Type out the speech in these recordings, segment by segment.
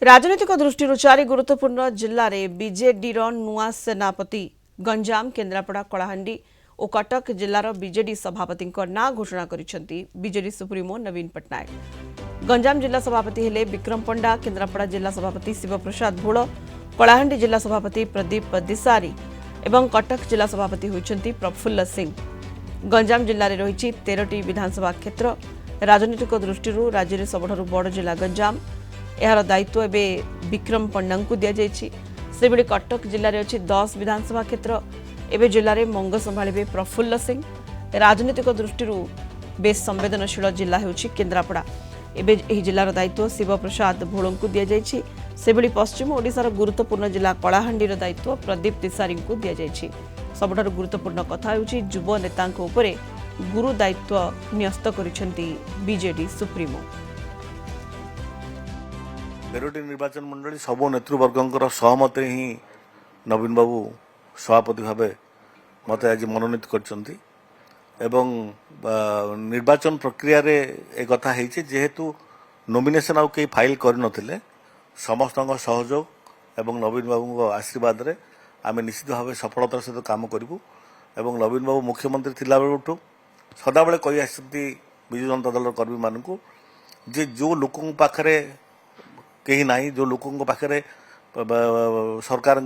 राजनीतिक दृष्टि चारि गुरुत्वपूर्ण जिले में बीजेडी नुआ सेनापति गंजाम केन्द्रापड़ा कलाहांडी और कटक जिलार बीजेडी सभापति ना घोषणा करिसेंती बीजेडी सुप्रीमो नवीन पट्टनायक। गंजाम जिला सभापति हेले विक्रम पंडा, केन्द्रापड़ा जिला सभापति शिवप्रसाद भोल, कलाहांडी जिला सभापति प्रदीप दिसारी एवं कटक जिला सभापति होइछंती प्रफुल्ल सिंह। गंजाम जिले में रही 13टी विधानसभा क्षेत्र। राजनीतिक दृष्टि राज्य में सबुठारु बड़ जिला गंजाम। यार दायित्व एवं विक्रम पंडा को दि जाइए। से बेले कटक जिले में अच्छी 10 विधानसभा क्षेत्र। एवं जिले में मंग संभाळे प्रफुल्ल सिंह। राजनीतिक दृष्टि बेस संवेदनशील जिला होउछि केन्द्रापड़ा। एवं जिलार दायित्व शिवप्रसाद भोल को दि जाइए। से बेले पश्चिम ओडिशार गुरुत्वपूर्ण जिला कलाहांडीर दायित्व प्रदीप तिसारी को दि जाइए। सबुठारु गुरुत्वपूर्ण कथा होउछि युव नेतांक उपरे गुरु दायित्व न्यस्त करिसेंती बीजेडी सुप्रीमो। 13टी निर्वाचन मंडली सबो नेतृवर्गंकर सहमत ही नवीन बाबू सभापति भाव मत आज मनोनीत करछंती। एवं निर्वाचन प्रक्रिया रे एक कथा हेछि जेहेतु नॉमिनेशन आउ के फाइल कर नथिले समस्त सहयोग एवं नवीन बाबू आशीर्वाद रे आमे निश्चित भाव सफलतार सहित काम करूँ। एवं नवीन बाबू मुख्यमंत्री थिला बेलठू सदाबले कही आसती विजु जनता दल कर्मी मानक जे जो लोकों पाखरे कहीं ना जो लोकों पाखे सरकार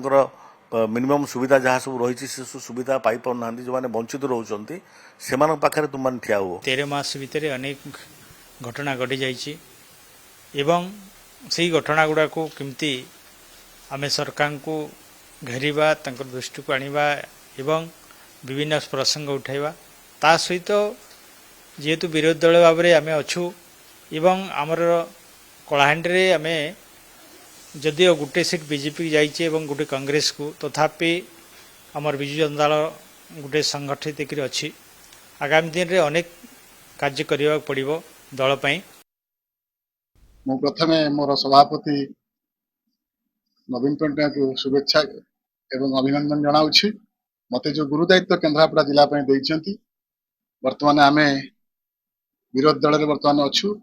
मिनिमम सुविधा जहाँ सब रही सुविधा पाई पाना जो मैंने वंचित रोचे से तुम ठिया हो। 13 मास भितर अनेक घटना घटी जाइए एवं से घटना गुड़ा को केमती आम सरकार को घेरवा दृष्टि को आनिबा एवं विभिन्न प्रसंग उठाइबा ता सहित जेहेतु विरोधी दल भाव में आम अच्छू एवं आमर कलाहांडी रे आमे जदिओ गोटे सीट बीजेपी जाइए एवं गोटे कांग्रेस को तथापि आमर विजु जनता दल गोटे संगठित अच्छी आगामी दिन रे अनेक कार्य करने पड़ो दल पाई। मु प्रथमे मोर सभापति नवीन पट्टनायक को शुभेच्छा एवं अभिनंदन जनाऊछि। मते जो गुरु दायित्व केन्द्रापड़ा जिला देइछंती वर्तमान आमे विरोधी दल रे वर्तमान अच्छू।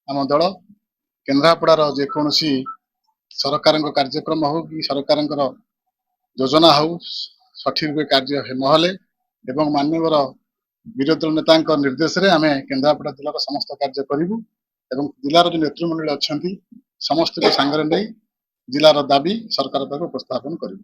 आम दल केन्द्रापड़ार जेकोसी सरकार कार्यक्रम हो कि सरकार योजना हो सठिक रूप कार्य नहले एवं माननीय विरोधी दल नेता निर्देश रे आमे केन्द्रापड़ा जिलार समस्त कार्य करूँ एवं जिलार जो नेतृमंडली अच्छा समस्त सांगरे नहीं जिलार दाबी सरकार उपस्थापन करूँ।